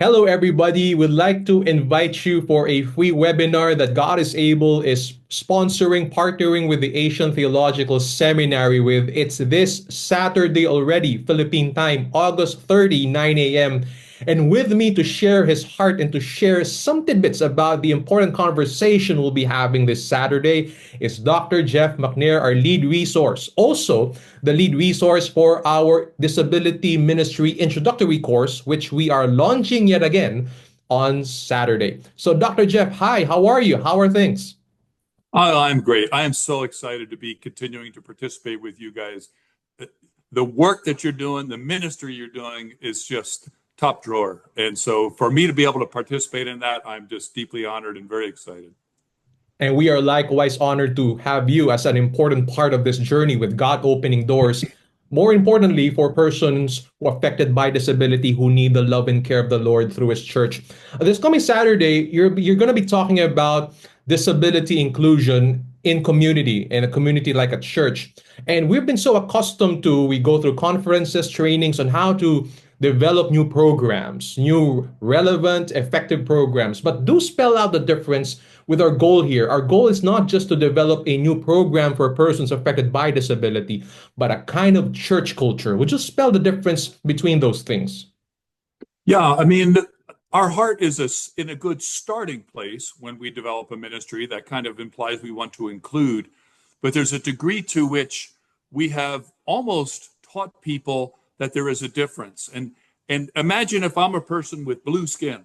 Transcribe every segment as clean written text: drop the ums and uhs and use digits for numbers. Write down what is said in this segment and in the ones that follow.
Hello, everybody. We'd like to invite you for a free webinar that God is Able is sponsoring, partnering with the Asian Theological Seminary with. It's this Saturday already, Philippine time, August 30, 9 a.m. And with me to share his heart and to share some tidbits about the important conversation we'll be having this Saturday is Dr. Jeff McNair, our lead resource. Also, the lead resource for our disability ministry introductory course, which we are launching yet again on Saturday. So, Dr. Jeff, hi, how are you? How are things? I'm great. I am so excited to be continuing to participate with you guys. The work that you're doing, the ministry you're doing is just top drawer. And so for me to be able to participate in that, I'm just deeply honored and very excited. And we are likewise honored to have you as an important part of this journey with God opening doors. More importantly, for persons who are affected by disability who need the love and care of the Lord through His church. This coming Saturday, you're going to be talking about disability inclusion in community, in a community like a church. And we've been so accustomed to, we go through conferences, trainings on how to develop new programs, new relevant, effective programs, but do spell out the difference with our goal here. Our goal is not just to develop a new program for persons affected by disability, but a kind of church culture. Would you spell the difference between those things? Yeah, our heart is in a good starting place when we develop a ministry. That kind of implies we want to include, but there's a degree to which we have almost taught people that there is a difference. And imagine if I'm a person with blue skin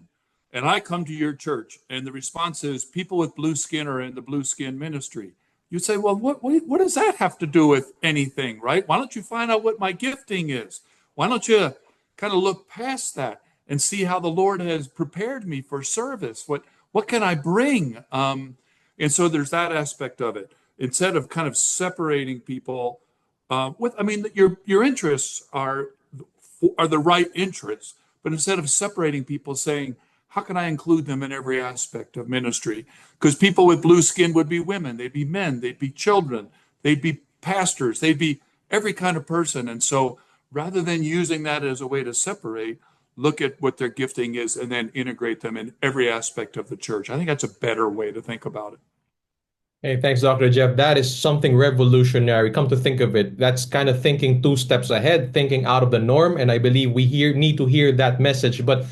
and I come to your church and the response is people with blue skin are in the blue skin ministry. You say, well, what does that have to do with anything, right? Why don't you find out what my gifting is? Why don't you kind of look past that and see how the Lord has prepared me for service? What can I bring? And so there's that aspect of it. Instead of kind of separating people your interests are the right interests, but instead of separating people, saying, how can I include them in every aspect of ministry? Because people with blue skin would be women, they'd be men, they'd be children, they'd be pastors, they'd be every kind of person. And so rather than using that as a way to separate, look at what their gifting is and then integrate them in every aspect of the church. I think that's a better way to think about it. Hey, thanks, Dr. Jeff. That is something revolutionary. Come to think of it, that's kind of thinking two steps ahead, thinking out of the norm. And I believe we need to hear that message. But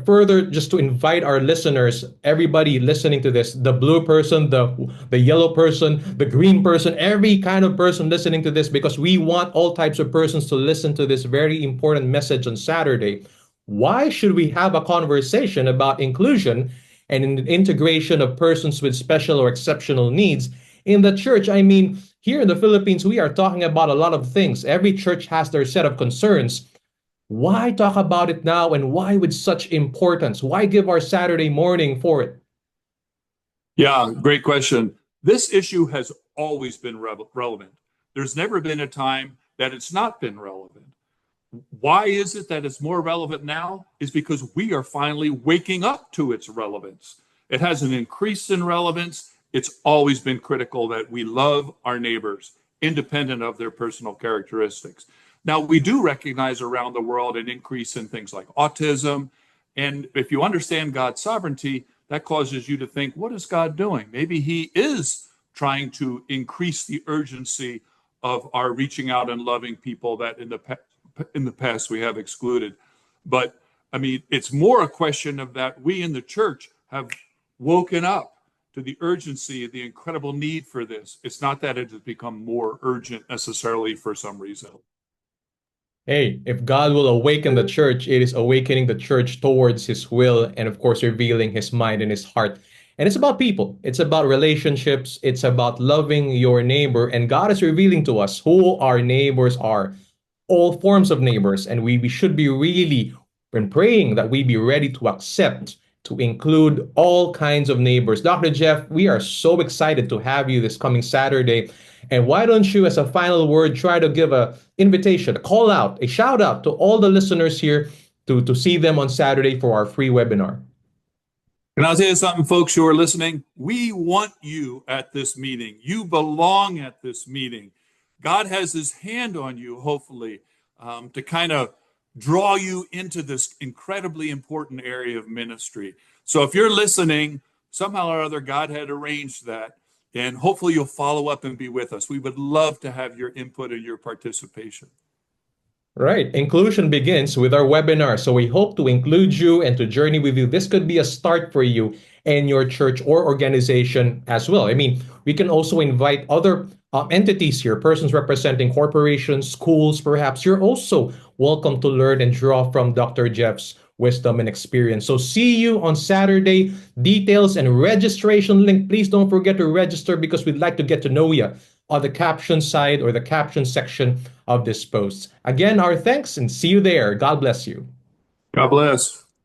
further, just to invite our listeners, everybody listening to this, the blue person, the yellow person, the green person, every kind of person listening to this, because we want all types of persons to listen to this very important message on Saturday. Why should we have a conversation about inclusion and in the integration of persons with special or exceptional needs in the church? I mean, here in the Philippines, we are talking about a lot of things. Every church has their set of concerns. Why talk about it now and why with such importance? Why give our Saturday morning for it? Yeah, great question. This issue has always been relevant. There's never been a time that it's not been relevant. Why is it that it's more relevant now? Is because we are finally waking up to its relevance. It has an increase in relevance. It's always been critical that we love our neighbors, independent of their personal characteristics. Now, we do recognize around the world an increase in things like autism. And if you understand God's sovereignty, that causes you to think, what is God doing? Maybe He is trying to increase the urgency of our reaching out and loving people that in the past we have excluded. But it's more a question of that we in the church have woken up to the urgency, the incredible need for this. It's not that it has become more urgent necessarily for some reason. Hey, if God will awaken the church, it is awakening the church towards His will and, of course, revealing His mind and His heart. And it's about people, it's about relationships, it's about loving your neighbor. And God is revealing to us who our neighbors are, all forms of neighbors. And we should be really, when praying, that we be ready to accept, to include all kinds of neighbors. Dr. Jeff, we are so excited to have you this coming Saturday. And why don't you, as a final word, try to give a invitation, a call out, a shout out to all the listeners here to see them on Saturday for our free webinar. And I'll tell you something, folks who are listening, we want you at this meeting. You belong at this meeting. God has His hand on you, hopefully, to kind of draw you into this incredibly important area of ministry. So if you're listening, somehow or other, God had arranged that. And hopefully you'll follow up and be with us. We would love to have your input and your participation. Right. Inclusion begins with our webinar. So we hope to include you and to journey with you. This could be a start for you and your church or organization as well. I mean, we can also invite other entities here, persons representing corporations, schools, perhaps. You're also welcome to learn and draw from Dr. Jeff's wisdom and experience. So see you on Saturday. Details and registration link. Please don't forget to register because we'd like to get to know you on the caption side or the caption section of this post. Again, our thanks and see you there. God bless you. God bless.